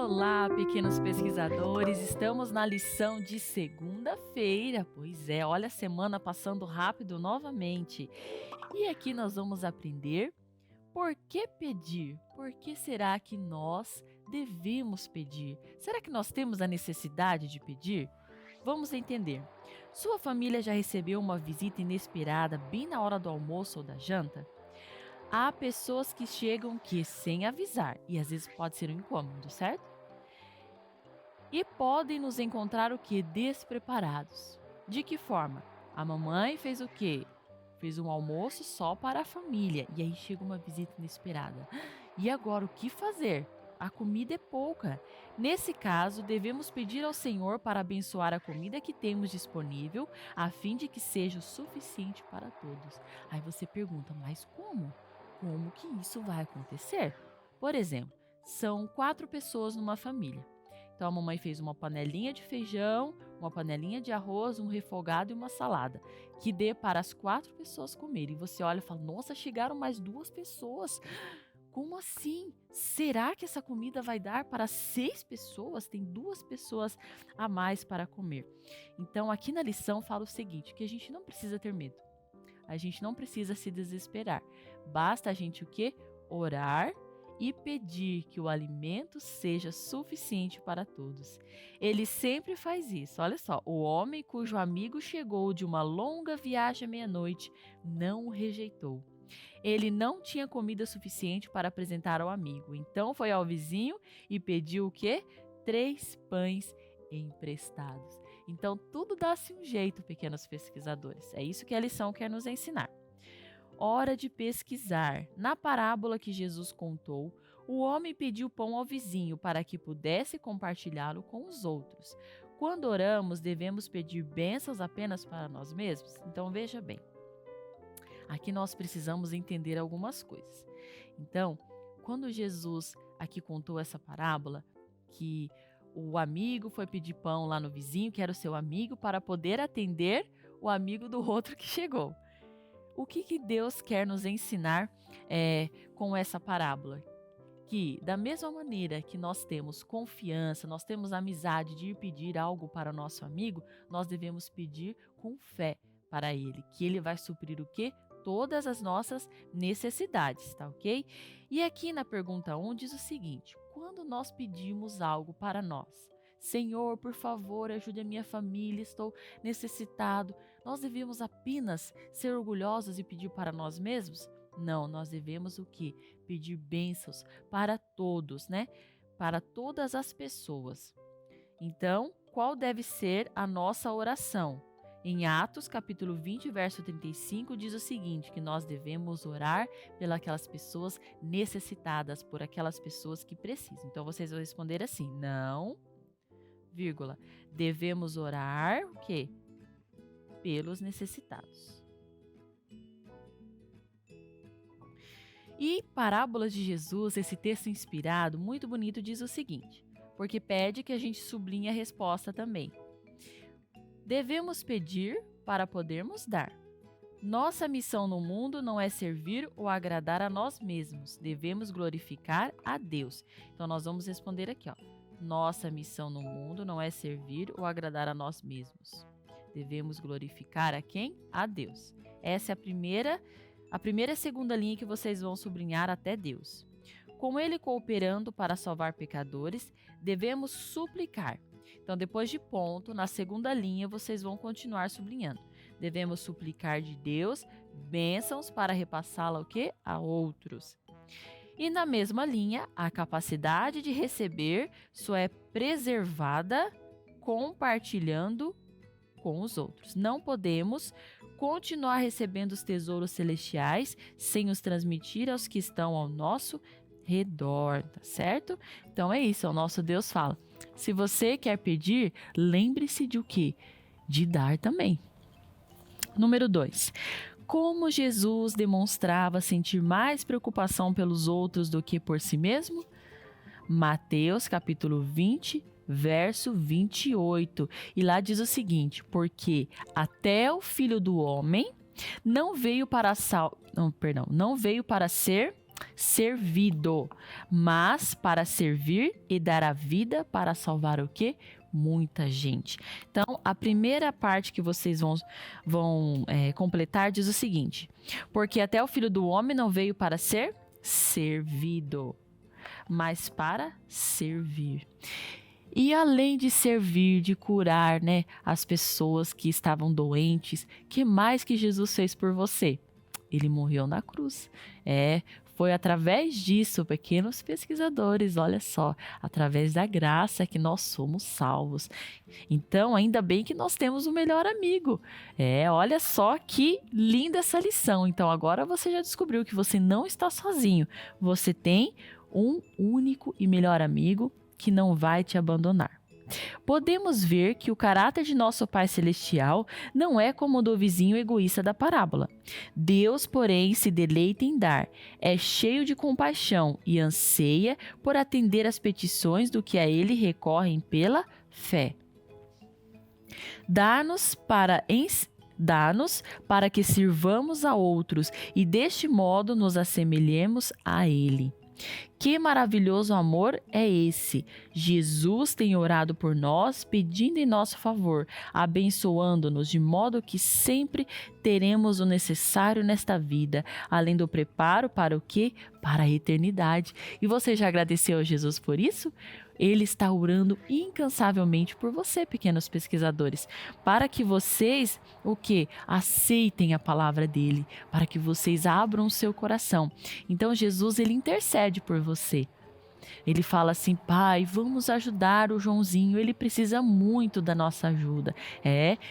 Olá, pequenos pesquisadores! Estamos na lição de segunda-feira. Pois é, olha a semana passando rápido novamente. E aqui nós vamos aprender por que pedir. Por que será que nós devemos pedir? Será que nós temos a necessidade de pedir? Vamos entender. Sua família já recebeu uma visita inesperada bem na hora do almoço ou da janta? Há pessoas que chegam sem avisar e às vezes pode ser um incômodo, certo? E podem nos encontrar o que? Despreparados. De que forma? A mamãe fez o quê? Fez um almoço só para a família e aí chega uma visita inesperada. E agora o que fazer? A comida é pouca. Nesse caso, devemos pedir ao Senhor para abençoar a comida que temos disponível, a fim de que seja o suficiente para todos. Aí você pergunta, mas como? Como que isso vai acontecer? Por exemplo, são 4 pessoas numa família. Então a mamãe fez uma panelinha de feijão, uma panelinha de arroz, um refogado e uma salada, que dê para as 4 pessoas comerem. E você olha e fala, nossa, chegaram mais 2 pessoas. Como assim? Será que essa comida vai dar para 6 pessoas? Tem 2 pessoas a mais para comer. Então aqui na lição fala o seguinte, que a gente não precisa ter medo. A gente não precisa se desesperar. Basta a gente o quê? Orar e pedir que o alimento seja suficiente para todos. Ele sempre faz isso. Olha só, o homem cujo amigo chegou de uma longa viagem à meia-noite não o rejeitou. Ele não tinha comida suficiente para apresentar ao amigo, então foi ao vizinho e pediu o quê? 3 pães emprestados. Então tudo dá-se um jeito, pequenos pesquisadores. É isso que a lição quer nos ensinar. Hora de pesquisar. Na parábola que Jesus contou, o homem pediu pão ao vizinho para que pudesse compartilhá-lo com os outros. Quando oramos, devemos pedir bênçãos apenas para nós mesmos? Então veja bem. Aqui nós precisamos entender algumas coisas. Então, quando Jesus aqui contou essa parábola, que o amigo foi pedir pão lá no vizinho, que era o seu amigo, para poder atender o amigo do outro que chegou. O que Deus quer nos ensinar com essa parábola? Que da mesma maneira que nós temos confiança, nós temos amizade de ir pedir algo para o nosso amigo, nós devemos pedir com fé para ele, que ele vai suprir o quê? Todas as nossas necessidades, tá ok? E aqui na pergunta 1 diz o seguinte, quando nós pedimos algo para nós, Senhor, por favor, ajude a minha família, estou necessitado. Nós devemos apenas ser orgulhosos e pedir para nós mesmos? Não, nós devemos o quê? Pedir bênçãos para todos, né? Para todas as pessoas. Então, qual deve ser a nossa oração? Em Atos, capítulo 20, verso 35, diz o seguinte, que nós devemos orar pelas pessoas necessitadas, por aquelas pessoas que precisam. Então, vocês vão responder assim, não, vírgula, devemos orar o quê? Pelos necessitados. E Parábolas de Jesus, esse texto inspirado, muito bonito, diz o seguinte, porque pede que a gente sublinhe a resposta também. Devemos pedir para podermos dar. Nossa missão no mundo não é servir ou agradar a nós mesmos, devemos glorificar a Deus. Então nós vamos responder aqui, ó. Nossa missão no mundo não é servir ou agradar a nós mesmos. Devemos glorificar a quem? A Deus. Essa é a primeira e segunda linha que vocês vão sublinhar até Deus. Com Ele cooperando para salvar pecadores, devemos suplicar. Então, depois de ponto, na segunda linha, vocês vão continuar sublinhando. Devemos suplicar de Deus bênçãos para repassá-la o quê? A outros. E na mesma linha, a capacidade de receber só é preservada compartilhando com os outros. Não podemos continuar recebendo os tesouros celestiais sem os transmitir aos que estão ao nosso redor, tá certo? Então é isso, o nosso Deus fala. Se você quer pedir, lembre-se de o quê? De dar também. Número 2. Como Jesus demonstrava sentir mais preocupação pelos outros do que por si mesmo? Mateus capítulo 20, verso 28. E lá diz o seguinte, porque até o Filho do Homem não veio para ser servido, mas para servir e dar a vida para salvar o quê? Muita gente. Então, a primeira parte que vocês vão completar diz o seguinte: porque até o Filho do Homem não veio para ser servido, mas para servir. E além de servir, de curar, né, as pessoas que estavam doentes, que mais que Jesus fez por você? Ele morreu na cruz. Foi através disso, pequenos pesquisadores, olha só, através da graça que nós somos salvos. Então, ainda bem que nós temos um melhor amigo. Olha só que linda essa lição. Então, agora você já descobriu que você não está sozinho. Você tem um único e melhor amigo que não vai te abandonar. Podemos ver que o caráter de nosso Pai Celestial não é como o do vizinho egoísta da parábola. Deus, porém, se deleita em dar, é cheio de compaixão e anseia por atender às petições do que a Ele recorrem pela fé. Dá-nos para que sirvamos a outros e deste modo nos assemelhemos a Ele. Que maravilhoso amor é esse! Jesus tem orado por nós, pedindo em nosso favor, abençoando-nos de modo que sempre teremos o necessário nesta vida, além do preparo para o quê? Para a eternidade. E você já agradeceu a Jesus por isso? Ele está orando incansavelmente por você, pequenos pesquisadores, para que vocês, aceitem a palavra dele, para que vocês abram o seu coração. Então Jesus, ele intercede por você. Ele fala assim: Pai, vamos ajudar o Joãozinho, ele precisa muito da nossa ajuda.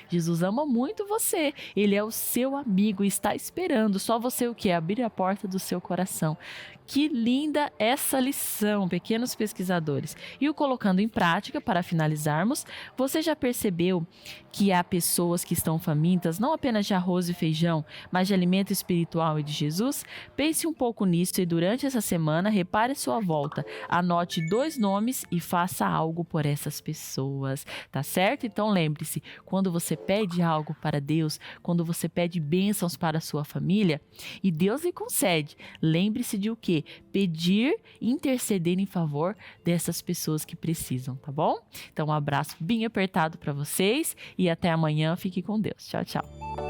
Jesus ama muito você, ele é o seu amigo e está esperando só você abrir a porta do seu coração. Que linda essa lição, pequenos pesquisadores. E o colocando em prática, para finalizarmos, você já percebeu que há pessoas que estão famintas, não apenas de arroz e feijão, mas de alimento espiritual e de Jesus? Pense um pouco nisso e durante essa semana, repare sua volta, anote 2 nomes e faça algo por essas pessoas, tá certo? Então lembre-se, quando você pede algo para Deus, quando você pede bênçãos para a sua família, e Deus lhe concede, lembre-se de o quê? Pedir e interceder em favor dessas pessoas que precisam, tá bom? Então um abraço bem apertado para vocês e até amanhã. Fique com Deus. Tchau, tchau.